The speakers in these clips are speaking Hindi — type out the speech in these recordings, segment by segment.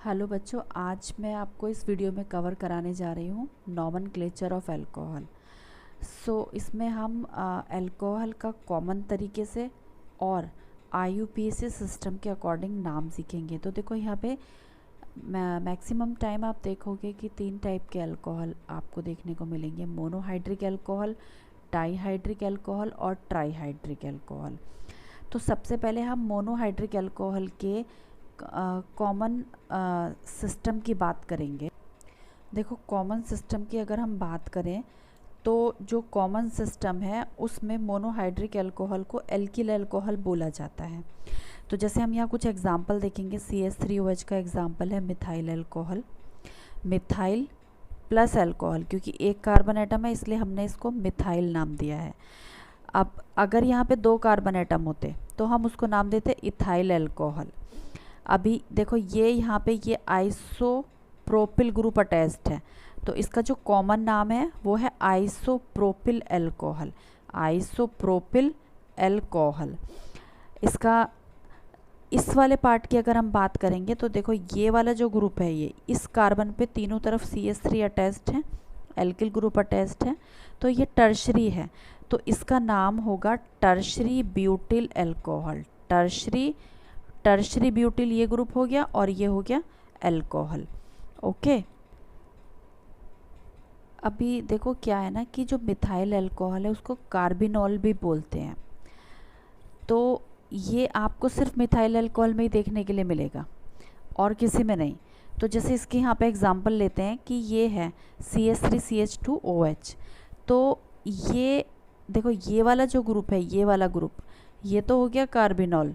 हेलो बच्चों, आज मैं आपको इस वीडियो में कवर कराने जा रही हूँ नॉमेनक्लेचर ऑफ अल्कोहल। इसमें हम अल्कोहल का कॉमन तरीके से और IUPAC सिस्टम के अकॉर्डिंग नाम सीखेंगे। तो देखो यहाँ पे मैक्सिमम टाइम आप देखोगे कि 3 टाइप के अल्कोहल आपको देखने को मिलेंगे: मोनोहाइड्रिक अल्कोहल, डाईहाइड्रिक अल्कोहल और ट्राईहाइड्रिक अल्कोहल। तो सबसे पहले हम मोनोहाइड्रिक अल्कोहल के कॉमन सिस्टम की बात करेंगे। देखो, कॉमन सिस्टम की अगर हम बात करें तो जो कॉमन सिस्टम है उसमें मोनोहाइड्रिक अल्कोहल को एल्किल अल्कोहल बोला जाता है। तो जैसे हम यहाँ कुछ एग्जांपल देखेंगे। CH3OH का एग्जांपल है methyl alcohol, methyl plus alcohol, क्योंकि एक कार्बन एटम है इसलिए हमने इसको मिथाइल नाम दिया है। अब अगर यहाँ पे 2 कार्बन एटम होते तो हम उसको नाम देते इथाइल अल्कोहल। अभी देखो, ये यहाँ पे ये आइसोप्रोपिल ग्रुप अटैच्ड है, तो इसका जो कॉमन नाम है वो है आइसोप्रोपिल अल्कोहल। आइसोप्रोपिल अल्कोहल इसका इस वाले पार्ट की अगर हम बात करेंगे तो देखो, ये वाला जो ग्रुप है ये इस कार्बन पे तीनों तरफ CH3 अटैच्ड है, एल्किल ग्रुप अटैच्ड है, तो ये टर्शरी है, तो इसका नाम होगा tertiary butyl alcohol. Tertiary butyl ये ग्रुप हो गया और ये हो गया अल्कोहल। ओके, अभी देखो क्या है ना कि जो मिथाइल अल्कोहल है उसको कार्बिनॉल भी बोलते हैं। तो ये आपको सिर्फ मिथाइल अल्कोहल में ही देखने के लिए मिलेगा और किसी में नहीं। तो जैसे इसके यहाँ पे एग्जांपल लेते हैं कि ये है CH3CH2OH। तो ये देखो, ये वाला जो ग्रुप है, ये वाला ग्रुप, ये तो हो गया कार्बिनॉल,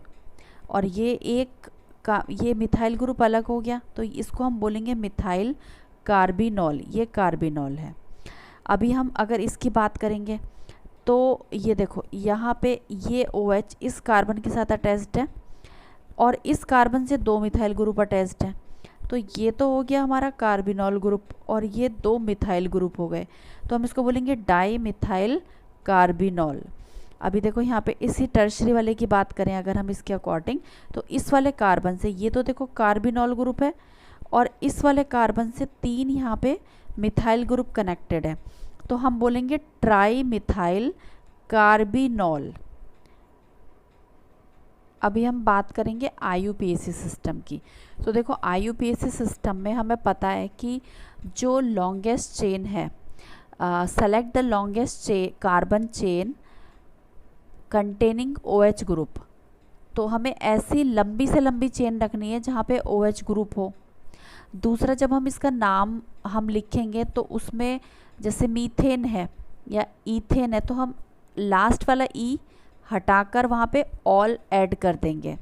और ये मिथाइल ग्रुप अलग हो गया, तो इसको हम बोलेंगे मिथाइल कार्बिनॉल। ये कार्बिनॉल है। अभी हम अगर इसकी बात करेंगे तो ये देखो, यहाँ पे ये OH इस कार्बन के साथ अटैच्ड है और इस कार्बन से 2 मिथाइल ग्रुप अटैच्ड हैं, तो ये तो हो गया हमारा कार्बिनॉल ग्रुप और ये 2 मिथाइल ग्रुप हो गए, तो हम इसको बोलेंगे डाई मिथाइल कार्बिनॉल। अभी देखो यहाँ पे इसी टर्शरी वाले की बात करें अगर हम इसके अकॉर्डिंग, तो इस वाले कार्बन से ये तो देखो कार्बिनॉल ग्रुप है और इस वाले कार्बन से 3 यहाँ पे मिथाइल ग्रुप कनेक्टेड है, तो हम बोलेंगे ट्राई मिथाइल कार्बिनॉल। अभी हम बात करेंगे IUPAC सिस्टम की। तो देखो, IUPAC सिस्टम में हमें पता है कि जो लॉन्गेस्ट चेन है, select the longest carbon chain containing OH group. तो हमें ऐसी लंबी से लंबी चेन रखनी है जहाँ पे OH ग्रुप हो। दूसरा, जब हम इसका नाम हम लिखेंगे तो उसमें जैसे मीथेन है या ईथेन है तो हम लास्ट वाला ई हटाकर वहाँ पे ऑल ऐड कर देंगे।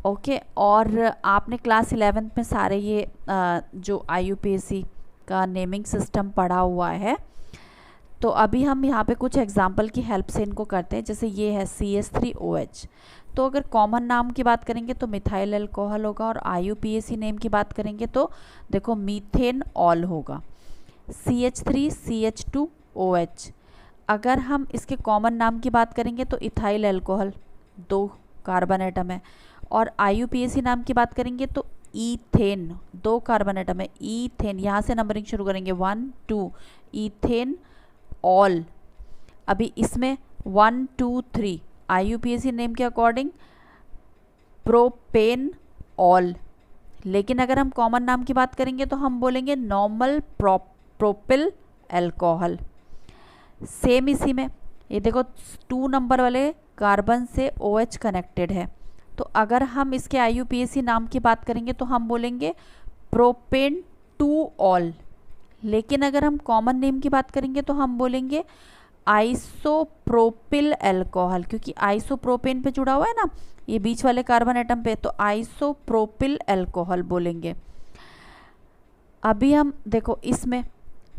ओके, और आपने क्लास 11th में सारे ये जो IUPAC का नेमिंग सिस्टम पढ़ा हुआ है। तो अभी हम यहाँ पे कुछ एग्जाम्पल की हेल्प से इनको करते हैं। जैसे ये है CH3OH, तो अगर कॉमन नाम की बात करेंगे तो मिथाइल अल्कोहल होगा, और IUPAC नेम की बात करेंगे तो देखो मीथेन ऑल होगा। CH3CH2OH, अगर हम इसके कॉमन नाम की बात करेंगे तो इथाइल अल्कोहल, 2 कार्बन एटम है, और IUPAC नाम की बात करेंगे तो ईथेन, 2 कार्बन एटम है, ईथेन। यहाँ से नंबरिंग शुरू करेंगे 1 2, ईथेन ऑल। अभी इसमें 1 2 3 IUPAC नेम के अकॉर्डिंग प्रोपेन ऑल। लेकिन अगर हम कॉमन नाम की बात करेंगे तो हम बोलेंगे नॉर्मल प्रोपिल अल्कोहल। सेम इसी में ये देखो, 2 नंबर वाले कार्बन से OH कनेक्टेड है, तो अगर हम इसके IUPAC नाम की बात करेंगे तो हम बोलेंगे प्रोपेन 2 ऑल। लेकिन अगर हम कॉमन नेम की बात करेंगे तो हम बोलेंगे आइसोप्रोपिल अल्कोहल, क्योंकि आइसोप्रोपेन पे जुड़ा हुआ है ना ये बीच वाले कार्बन एटम पे, तो आइसोप्रोपिल अल्कोहल बोलेंगे। अभी हम देखो इसमें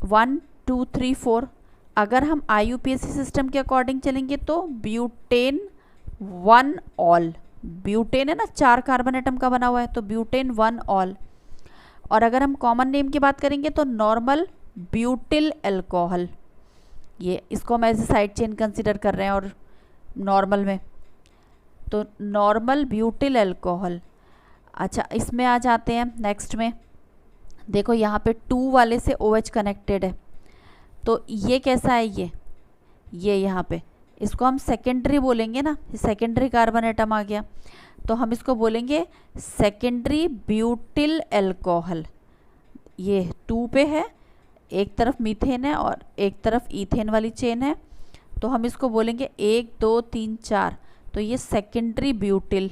1 2 3 4, अगर हम IUPAC सिस्टम के अकॉर्डिंग चलेंगे तो ब्यूटेन 1 ऑल। ब्यूटेन है ना, 4 कार्बन एटम का बना हुआ है, तो ब्यूटेन 1 ऑल। और अगर हम कॉमन नेम की बात करेंगे तो नॉर्मल ब्यूटिल अल्कोहल, ये इसको हम as a side chain consider कर रहे हैं और नॉर्मल में, तो नॉर्मल ब्यूटिल अल्कोहल। अच्छा, इसमें आ जाते हैं नेक्स्ट में। देखो यहाँ पे 2 वाले से OH कनेक्टेड है, तो ये कैसा है, ये यहाँ पे इसको हम सेकेंडरी बोलेंगे ना, सेकेंडरी कार्बन एटम आ गया, तो हम इसको बोलेंगे सेकेंडरी ब्यूटिल अल्कोहल। ये 2 पे है, एक तरफ मीथेन है और एक तरफ ईथेन वाली चेन है, तो हम इसको बोलेंगे 1 2 3 4, तो ये सेकेंडरी ब्यूटिल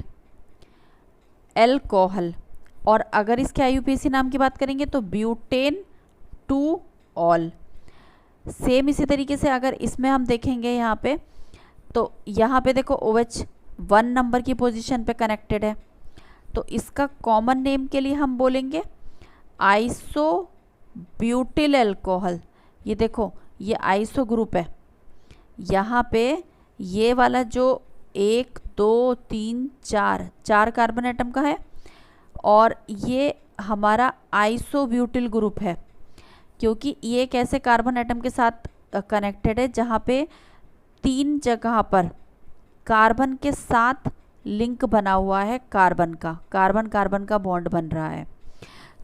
अल्कोहल। और अगर इसके IUPAC नाम की बात करेंगे तो ब्यूटेन 2 ऑल। सेम इसी तरीके से अगर इसमें हम देखेंगे यहाँ पे, तो यहाँ पे देखो OH 1 नंबर की पोजीशन पे कनेक्टेड है, तो इसका कॉमन नेम के लिए हम बोलेंगे आइसो ब्यूटिल अल्कोहल। ये देखो ये आइसो ग्रुप है, यहाँ पे ये वाला जो 1 2 3 4 कार्बन एटम का है, और ये हमारा आइसो ब्यूटिल ग्रुप है, क्योंकि ये एक ऐसे कार्बन एटम के साथ कनेक्टेड है जहाँ पे 3 जगह पर कार्बन के साथ लिंक बना हुआ है, कार्बन कार्बन का बॉन्ड बन रहा है,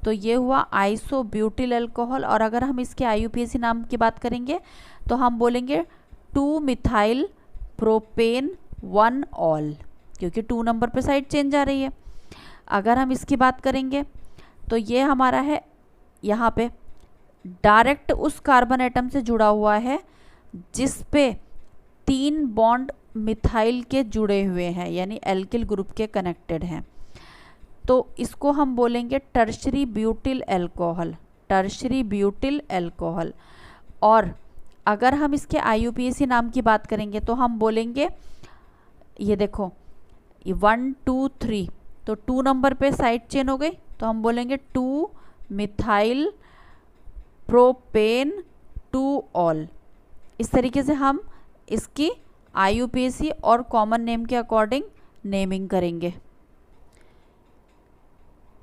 तो ये हुआ आइसो ब्यूटिल अल्कोहल। और अगर हम इसके IUPAC नाम की बात करेंगे तो हम बोलेंगे 2 मिथाइल प्रोपेन 1 ऑल, क्योंकि 2 नंबर पे साइड चेन जा रही है। अगर हम इसकी बात करेंगे तो ये हमारा है यहाँ पे डायरेक्ट उस कार्बन एटम से जुड़ा हुआ है जिस पे 3 बॉन्ड मिथाइल के जुड़े हुए हैं, यानी एल्किल ग्रुप के कनेक्टेड हैं, तो इसको हम बोलेंगे tertiary butyl alcohol, tertiary butyl alcohol. और अगर हम इसके IUPAC नाम की बात करेंगे तो हम बोलेंगे, ये देखो 1 2 3, तो 2 नंबर पे साइड चेन हो गई, तो हम बोलेंगे 2 मिथाइल प्रोपेन 2 ऑल। इस तरीके से हम इसकी IUPAC और कॉमन नेम के अकॉर्डिंग नेमिंग करेंगे।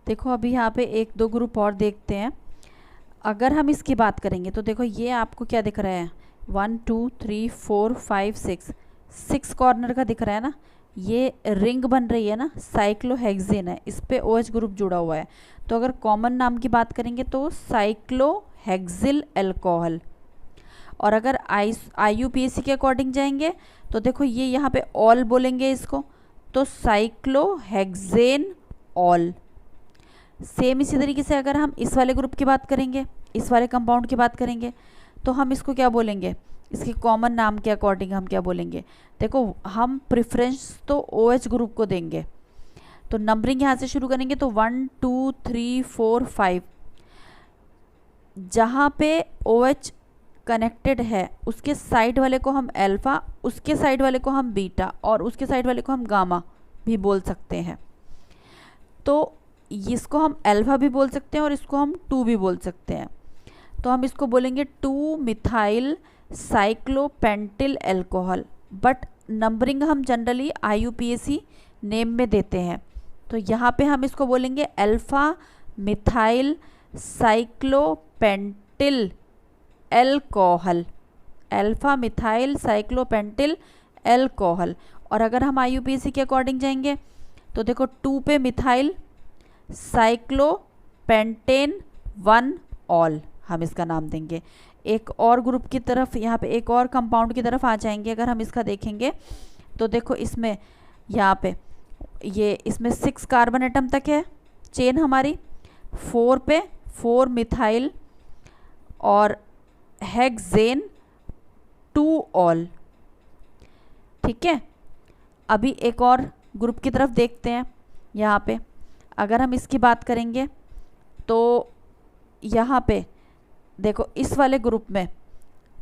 देखो अभी यहाँ पे 1 2 ग्रुप और देखते हैं। अगर हम इसकी बात करेंगे तो देखो ये आपको क्या दिख रहा है, 1 2 3 4 5 6 कॉर्नर का दिख रहा है ना, ये रिंग बन रही है ना, साइक्लोहेक्सेन है, इस पे OH ग्रुप जुड़ा हुआ है, तो अगर कॉमन नाम की बात करेंगे तो साइक्लोहेक्सिल अल्कोहल। और अगर IUPAC के अकॉर्डिंग जाएंगे तो देखो ये यहाँ पे ऑल बोलेंगे इसको, तो साइक्लोहेक्सेन ऑल। सेम इसी तरीके से अगर हम इस वाले ग्रुप की बात करेंगे, इस वाले कंपाउंड की बात करेंगे, तो हम इसको क्या बोलेंगे, इसके कॉमन नाम के अकॉर्डिंग हम क्या बोलेंगे, देखो हम प्रेफरेंस तो OH ग्रुप को देंगे, तो नंबरिंग यहाँ से शुरू करेंगे, तो 1 2 3 4 5, जहाँ पे OH कनेक्टेड है उसके साइड वाले को हम अल्फा, उसके साइड वाले को हम बीटा, और उसके साइड वाले को हम गामा भी बोल सकते हैं। तो इसको हम अल्फा भी बोल सकते हैं और इसको हम 2 भी बोल सकते हैं, तो हम इसको बोलेंगे 2 methyl cyclopentyl alcohol, but numbering हम जनरली IUPAC नेम में देते हैं, तो यहाँ पे हम इसको बोलेंगे alpha methyl cyclopentyl alcohol, alpha methyl cyclopentyl alcohol. और अगर हम IUPAC के अकॉर्डिंग जाएंगे तो देखो 2 पे मिथाइल साइक्लोपेंटेन 1 ऑल, हम इसका नाम देंगे। एक और ग्रुप की तरफ, यहाँ पे एक और कंपाउंड की तरफ आ जाएंगे, अगर हम इसका देखेंगे तो देखो इसमें यहाँ पे ये इसमें 6 कार्बन एटम तक है चेन हमारी, 4 पे 4 मिथाइल और हेक्सेन 2 ऑल, ठीक है। अभी एक और ग्रुप की तरफ देखते हैं। यहाँ पे अगर हम इसकी बात करेंगे तो यहाँ पे देखो इस वाले ग्रुप में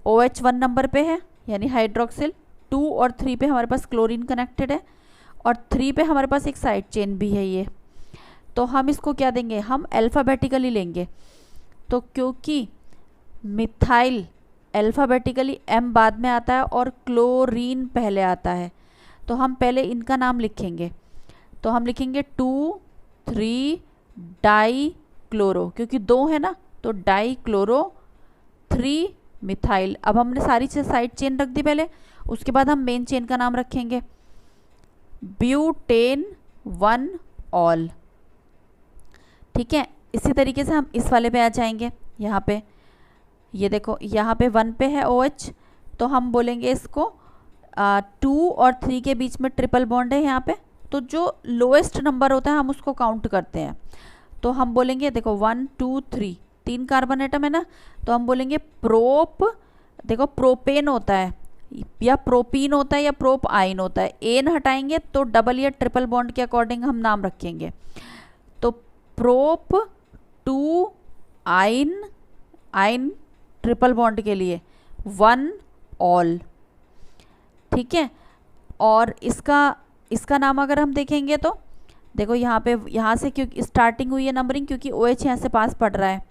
OH 1 नंबर पे है, यानी हाइड्रोक्सिल, 2 और 3 पे हमारे पास क्लोरीन कनेक्टेड है, और 3 पे हमारे पास एक साइड चेन भी है ये, तो हम इसको क्या देंगे, हम अल्फ़ाबेटिकली लेंगे, तो क्योंकि मिथाइल अल्फ़ाबेटिकली M बाद में आता है और क्लोरीन पहले आता है, तो हम पहले इनका नाम लिखेंगे, तो हम लिखेंगे 2 3 डाई क्लोरो, क्योंकि 2 है ना, तो डाई क्लोरो 3 मिथाइल। अब हमने सारी साइड चेन रख दी पहले, उसके बाद हम मेन चेन का नाम रखेंगे ब्यूटेन 1 ऑल, ठीक है। इसी तरीके से हम इस वाले पे आ जाएंगे। यहाँ पे ये देखो, यहाँ पे 1 पे है OH, तो हम बोलेंगे इसको 2 और 3 के बीच में ट्रिपल बॉन्ड है यहाँ पे, तो जो लोएस्ट नंबर होता है हम उसको काउंट करते हैं। तो हम बोलेंगे देखो 1 2 3, 3 कार्बन एटम है ना, तो हम बोलेंगे प्रोप, देखो प्रोपेन होता है या प्रोपीन होता है या प्रोप आइन होता है, एन हटाएंगे तो डबल या ट्रिपल बॉन्ड के अकॉर्डिंग हम नाम रखेंगे। तो प्रोप 2 आइन, आइन ट्रिपल बॉन्ड के लिए 1 ऑल, ठीक है। और इसका नाम अगर हम देखेंगे तो देखो यहाँ पे, यहाँ से क्योंकि स्टार्टिंग हुई है नंबरिंग, क्योंकि OH यहाँ से पास पड़ रहा है,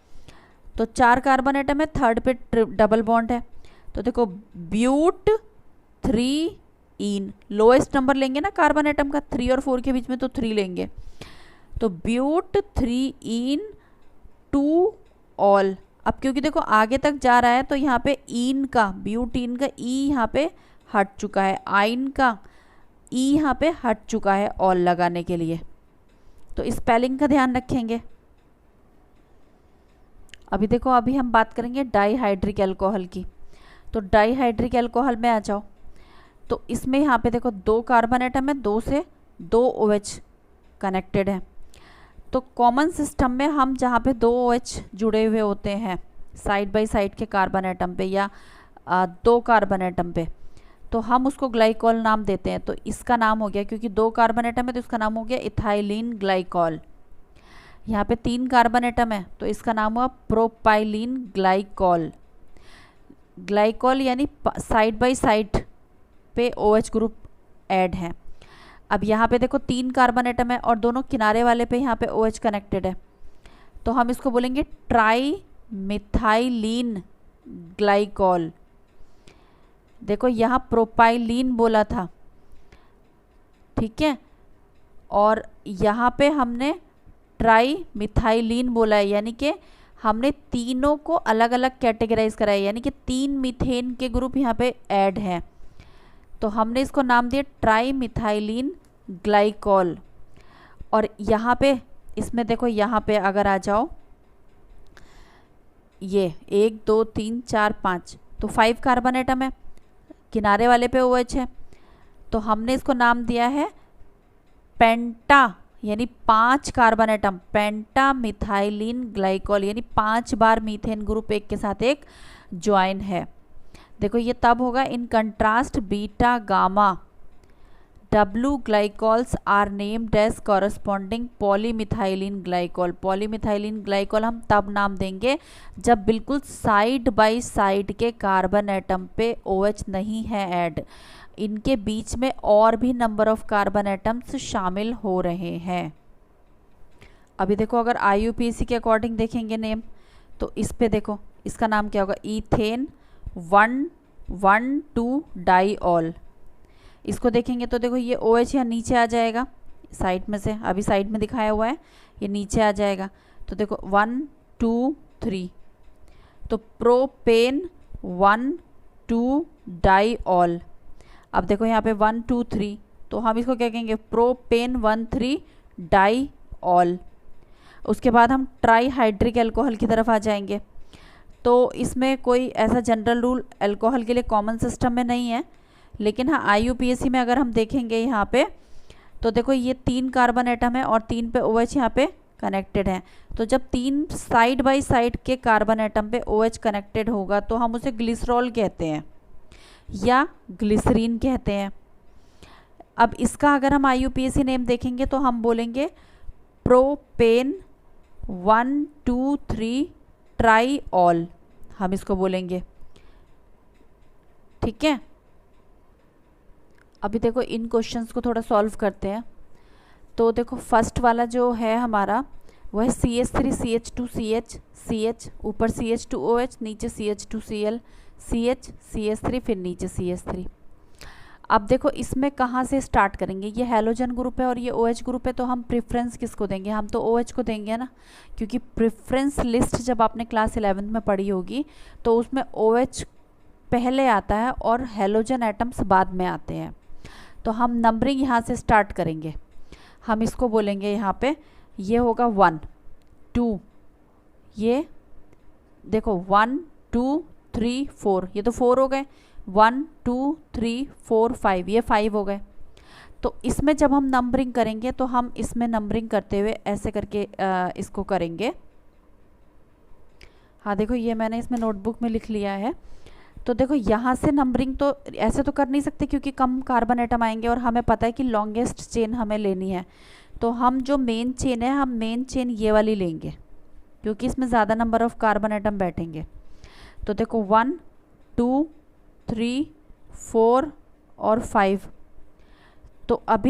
तो 4 कार्बन एटम है, थर्ड पे डबल बॉन्ड है, तो देखो ब्यूट 3 इन, लोएस्ट नंबर लेंगे ना कार्बन एटम का, 3 और 4 के बीच में, तो 3 लेंगे, तो ब्यूट 3 इन 2 ऑल। अब क्योंकि देखो आगे तक जा रहा है तो यहाँ पे इन का, ब्यूटीन का ई यहाँ पे हट चुका है, आइन का ई यहाँ पे हट चुका है ऑल लगाने के लिए, तो स्पेलिंग का ध्यान रखेंगे। अभी देखो, अभी हम बात करेंगे डाईहाइड्रिक अल्कोहल की। तो डाईहाइड्रिक अल्कोहल में आ जाओ, तो इसमें यहाँ पे देखो 2 कार्बन एटम है, 2 से 2 OH कनेक्टेड है। तो कॉमन सिस्टम में हम जहाँ पे 2 OH जुड़े हुए होते हैं साइड बाय साइड के कार्बन एटम पे या 2 कार्बन एटम पे, तो हम उसको ग्लाइकॉल नाम देते हैं। तो इसका नाम हो गया, क्योंकि 2 कार्बन एटम है तो इसका नाम हो गया इथाइलिन ग्लाइकॉल। यहाँ पे 3 कार्बन एटम है तो इसका नाम हुआ प्रोपाइलिन ग्लाइकॉल। ग्लाइकॉल यानी साइड बाय साइड पे OH ग्रुप ऐड है। अब यहाँ पे देखो 3 कार्बन एटम है और दोनों किनारे वाले पे यहाँ पे OH कनेक्टेड है, तो हम इसको बोलेंगे ट्राई मिथाइलिन ग्लाइकॉल। देखो यहाँ प्रोपाइलिन बोला था, ठीक है, और यहाँ पे हमने ट्राई मिथाइलिन बोला है, यानी कि हमने तीनों को अलग अलग कैटेगराइज करा है, यानी कि 3 मीथेन के ग्रुप यहाँ पे ऐड है, तो हमने इसको नाम दिया ट्राई मिथाइलिन ग्लाइकॉल। और यहाँ पे इसमें देखो, यहाँ पे अगर आ जाओ, ये 1 2 3 4 5, तो 5 कार्बन एटम है, किनारे वाले पे OH है, तो हमने इसको नाम दिया है पेंटा, यानी 5 कार्बन एटम, पेंटा मिथाइलिन ग्लाइकॉल, यानी 5 बार मीथेन ग्रुप एक के साथ एक ज्वाइन है। देखो ये तब होगा in contrast beta gamma W glycols are named as corresponding polymethylene glycol. Polymethylene glycol हम तब नाम देंगे जब बिल्कुल साइड बाय साइड के कार्बन एटम पे OH नहीं है ऐड, इनके बीच में और भी नंबर ऑफ कार्बन एटम्स शामिल हो रहे हैं। अभी देखो अगर IUPAC के अकॉर्डिंग देखेंगे नेम, तो इस पे देखो इसका नाम क्या होगा, इथेन 1,1,2 डाईऑल। इसको देखेंगे तो देखो ये OH यहाँ नीचे आ जाएगा साइड में से, अभी साइड में दिखाया हुआ है, ये नीचे आ जाएगा, तो देखो 1 2 3, तो प्रोपेन 1 2 डाईऑल। अब देखो यहाँ पे 1 2 3, तो हम इसको क्या कहेंगे, प्रोपेन 1 3 डाईऑल। उसके बाद हम ट्राईहाइड्रिक अल्कोहल की तरफ आ जाएंगे। तो इसमें कोई ऐसा जनरल रूल अल्कोहल के लिए कॉमन सिस्टम में नहीं है, लेकिन हाँ IUPAC में अगर हम देखेंगे यहाँ पे, तो देखो ये 3 कार्बन एटम है और 3 पे OH यहाँ पे कनेक्टेड है, तो जब 3 साइड बाय साइड के कार्बन एटम पे OH कनेक्टेड होगा तो हम उसे ग्लिसरॉल कहते हैं या ग्लिसरीन कहते हैं। अब इसका अगर हम IUPAC नेम देखेंगे तो हम बोलेंगे प्रोपेन 1 2 3 ट्राईऑल, हम इसको बोलेंगे, ठीक है। अभी देखो इन क्वेश्चंस को थोड़ा सॉल्व करते हैं। तो देखो फर्स्ट वाला जो है हमारा वो है CH3 CH2CH CH, ऊपर CH2OH, नीचे CH2Cl CH CH3, फिर नीचे CH3। अब देखो इसमें कहाँ से स्टार्ट करेंगे, ये हैलोजन ग्रुप है और ये OH ग्रुप है, तो हम प्रेफरेंस किसको देंगे, हम तो OH को देंगे ना, क्योंकि प्रेफरेंस लिस्ट जब आपने क्लास 11 में पढ़ी होगी तो उसमें OH पहले आता है और हैलोजन एटम्स बाद में आते हैं। तो हम नंबरिंग यहाँ से स्टार्ट करेंगे, हम इसको बोलेंगे यहाँ पे ये होगा 1, 2, ये देखो 1 2 3 4, ये तो 4 हो गए, 1 2 3 4 5, ये 5 हो गए। तो इसमें जब हम नंबरिंग करेंगे तो हम इसमें नंबरिंग करते हुए ऐसे करके इसको करेंगे। हाँ देखो ये मैंने इसमें नोटबुक में लिख लिया है। तो देखो यहाँ से नंबरिंग तो ऐसे तो कर नहीं सकते क्योंकि कम कार्बन एटम आएंगे और हमें पता है कि लॉन्गेस्ट चेन हमें लेनी है। तो हम जो मेन चेन है, हम मेन चेन ये वाली लेंगे क्योंकि इसमें ज़्यादा नंबर ऑफ़ कार्बन एटम बैठेंगे। तो देखो 1 2 3 4 और 5। तो अब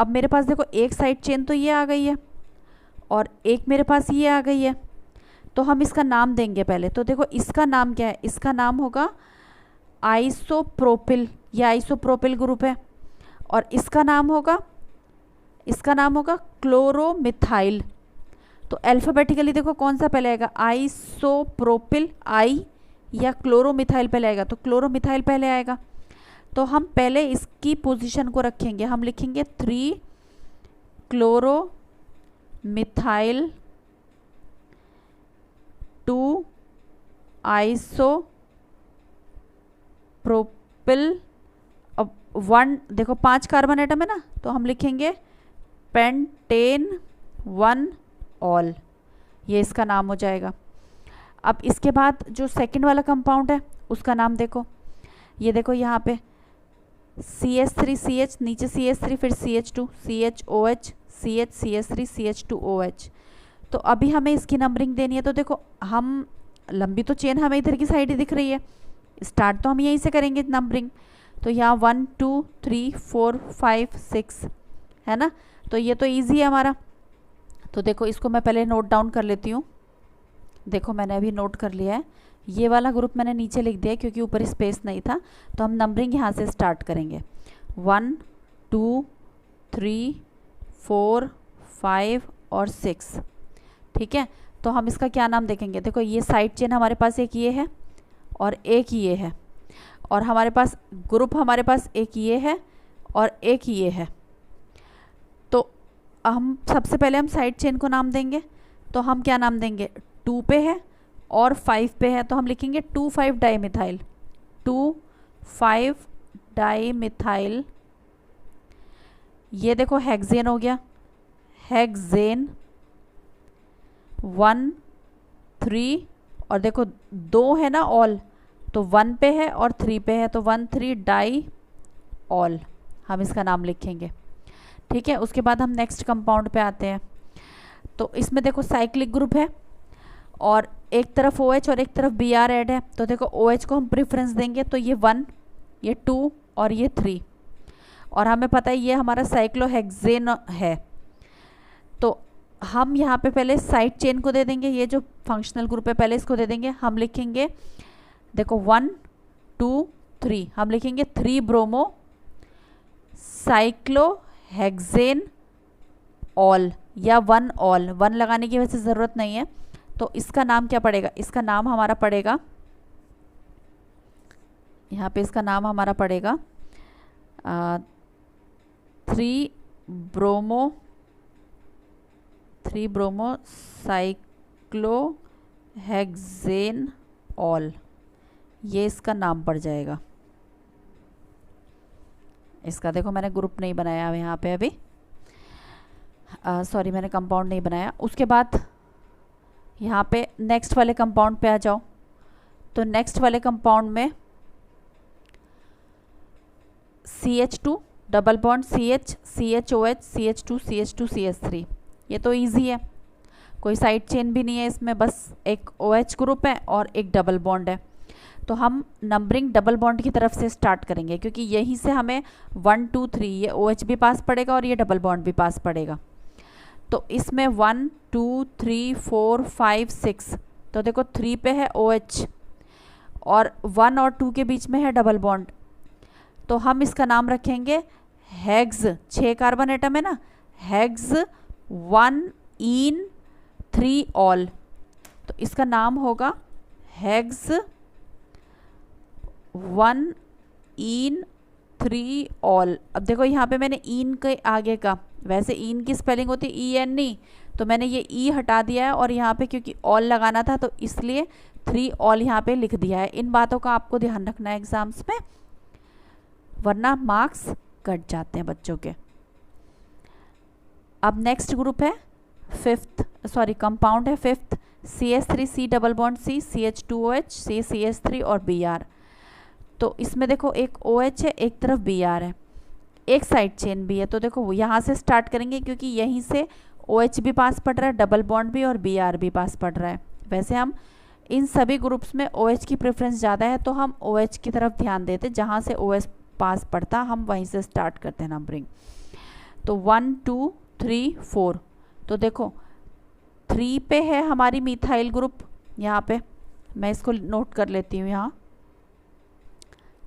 मेरे पास देखो एक साइड चेन तो ये आ गई है और एक मेरे पास ये आ गई है। तो हम इसका नाम देंगे पहले। तो देखो इसका नाम क्या है, इसका नाम होगा आइसोप्रोपिल, ये आइसोप्रोपिल ग्रुप है। और इसका नाम होगा क्लोरोमिथाइल। तो अल्फ़ाबेटिकली देखो कौन सा पहले आएगा, आइसोप्रोपिल आई या क्लोरोमिथाइल पहले आएगा, तो क्लोरोमिथाइल पहले आएगा। तो हम पहले इसकी पोजीशन को रखेंगे, हम लिखेंगे 3 क्लोरोमिथाइल 2 आइसोप्रोपिल। अब 1 देखो 5 कार्बन एटम है ना, तो हम लिखेंगे पेंटेन 1 ऑल, ये इसका नाम हो जाएगा। अब इसके बाद जो सेकंड वाला कंपाउंड है उसका नाम देखो, ये देखो यहाँ पे CH3CH, नीचे CH3 फिर CH2 CHOH CH CH3 CH2OH। तो अभी हमें इसकी नंबरिंग देनी है। तो देखो हम लंबी तो चेन हमें इधर की साइड ही दिख रही है, स्टार्ट तो हम यहीं से करेंगे नंबरिंग। तो यहाँ 1 2 3 4 5 6 है ना, तो ये तो इजी है हमारा। तो देखो इसको मैं पहले नोट डाउन कर लेती हूँ। देखो मैंने अभी नोट कर लिया है, ये वाला ग्रुप मैंने नीचे लिख दिया क्योंकि ऊपर स्पेस नहीं था। तो हम नंबरिंग यहाँ से स्टार्ट करेंगे 1 2 3 4 5 और 6, ठीक है। तो हम इसका क्या नाम देखेंगे, देखो ये साइड चेन हमारे पास एक ये है और एक ये है, और हमारे पास ग्रुप हमारे पास एक ये है और एक ये है। तो हम सबसे पहले हम साइड चेन को नाम देंगे। तो हम क्या नाम देंगे, 2 पे है और 5 पे है, तो हम लिखेंगे 2,5 डाइमिथाइल 2,5 डाइमिथाइल। ये देखो हेक्सेन हो गया, हेक्सेन 1 3, और देखो 2 है ना ऑल, तो 1 पे है और 3 पे है, तो 1 3 डाई ऑल हम इसका नाम लिखेंगे, ठीक है। उसके बाद हम नेक्स्ट कंपाउंड पे आते हैं। तो इसमें देखो साइक्लिक ग्रुप है और एक तरफ OH और एक तरफ Br ऐड है। तो देखो OH को हम प्रेफरेंस देंगे, तो ये 1 ये 2 और ये 3, और हमें पता है ये हमारा साइक्लोहेक्सेन है। तो हम यहाँ पे पहले साइड चेन को दे देंगे, ये जो फंक्शनल ग्रुप है पहले इसको दे देंगे। हम लिखेंगे देखो 1 2 3, हम लिखेंगे 3 ब्रोमो साइक्लोहेक्सेन ऑल या 1 ऑल, 1 लगाने की वैसे ज़रूरत नहीं है। तो इसका नाम क्या पड़ेगा, इसका नाम हमारा पड़ेगा, यहाँ पे इसका नाम हमारा पड़ेगा 3 ब्रोमो साइक्लोहेक्सेन ऑल, ये इसका नाम पड़ जाएगा। इसका देखो मैंने ग्रुप नहीं बनाया यहाँ पे अभी, सॉरी मैंने कंपाउंड नहीं बनाया। उसके बाद यहाँ पे नेक्स्ट वाले कंपाउंड पे आ जाओ। तो नेक्स्ट वाले कंपाउंड में CH2 double bond CH CHOH CH2 CH2 CH3, ये तो इजी है, कोई साइड चेन भी नहीं है इसमें, बस एक OH ग्रुप है और एक डबल बॉन्ड है। तो हम नंबरिंग डबल बॉन्ड की तरफ से स्टार्ट करेंगे क्योंकि यहीं से हमें 1 2 3 ये OH भी पास पड़ेगा और ये डबल बॉन्ड भी पास पड़ेगा। तो इसमें 1 2 3 4 5 6, तो देखो 3 पे है OH और 1 और 2 के बीच में है डबल बॉन्ड। तो हम इसका नाम रखेंगे हेक्स, 6 कार्बन एटम है ना, हेक्स 1 इन 3 ऑल। तो इसका नाम होगा हेक्स 1 इन 3 ऑल। अब देखो यहाँ पे मैंने इन के आगे का, वैसे इन की स्पेलिंग होती है EN नहीं, तो मैंने ये ई हटा दिया है और यहाँ पे क्योंकि ऑल लगाना था तो इसलिए 3 ऑल यहाँ पे लिख दिया है। इन बातों का आपको ध्यान रखना है एग्जाम्स में, वरना मार्क्स कट जाते हैं बच्चों के। अब नेक्स्ट ग्रुप है कंपाउंड है fifth, CH3 C double bond C, CH2OH C CH3 और Br। तो इसमें देखो एक OH है, एक तरफ Br है, एक साइड चेन भी है। तो देखो यहाँ से स्टार्ट करेंगे क्योंकि यहीं से OH भी पास पड़ रहा है, डबल बॉन्ड भी, और Br भी पास पड़ रहा है। वैसे हम इन सभी ग्रुप्स में OH की प्रेफरेंस ज़्यादा है तो हम OH की तरफ ध्यान देते, जहाँ से OH पास पड़ता हम वहीं से स्टार्ट करते हैं नंबरिंग। तो 1 2 3 4, तो देखो 3 पे है हमारी मिथाइल ग्रुप, यहाँ पे मैं इसको नोट कर लेती हूँ यहाँ।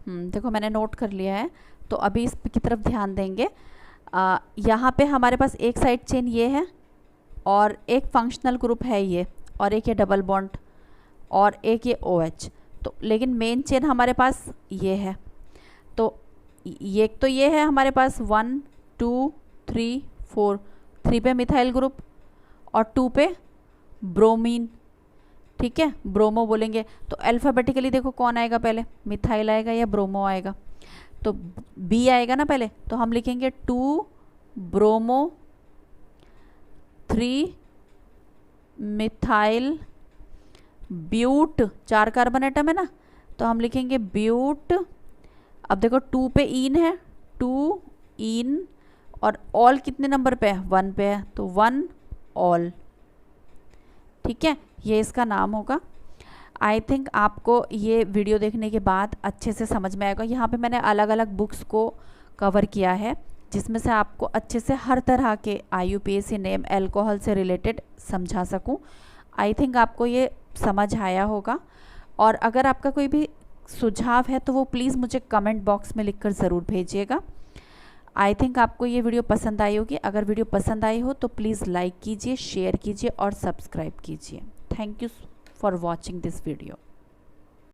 देखो मैंने नोट कर लिया है, तो अभी इस की तरफ ध्यान देंगे। यहाँ पे हमारे पास एक साइड चेन ये है और एक फंक्शनल ग्रुप है ये, और एक ये डबल बॉन्ड और एक ये OH। तो लेकिन मेन चेन हमारे पास ये है। तो ये है हमारे पास 1 2 3 4, 3 पे मिथाइल ग्रुप और 2 पे ब्रोमीन, ठीक है, ब्रोमो बोलेंगे। तो अल्फ़ाबेटिकली देखो कौन आएगा पहले, मिथाइल आएगा या ब्रोमो आएगा? तो बी आएगा ना पहले, तो हम लिखेंगे 2 ब्रोमो 3 मिथाइल ब्यूट, 4 कार्बन एटम है ना, तो हम लिखेंगे ब्यूट। अब देखो 2 पे इन है, 2 इन, और ऑल कितने नंबर पे है? 1 पे है, तो 1 ऑल, ठीक है, ये इसका नाम होगा। आई थिंक आपको ये वीडियो देखने के बाद अच्छे से समझ में आएगा। यहाँ पे मैंने अलग अलग बुक्स को कवर किया है जिसमें से आपको अच्छे से हर तरह के IUPAC नेम अल्कोहल से रिलेटेड समझा सकूँ। आई थिंक आपको ये समझ आया होगा, और अगर आपका कोई भी सुझाव है तो वो प्लीज़ मुझे कमेंट बॉक्स में लिखकर ज़रूर भेजिएगा। आई थिंक आपको ये वीडियो पसंद आई होगी। अगर वीडियो पसंद आई हो तो प्लीज़ लाइक कीजिए, शेयर कीजिए और सब्सक्राइब कीजिए। Thank you for watching this video.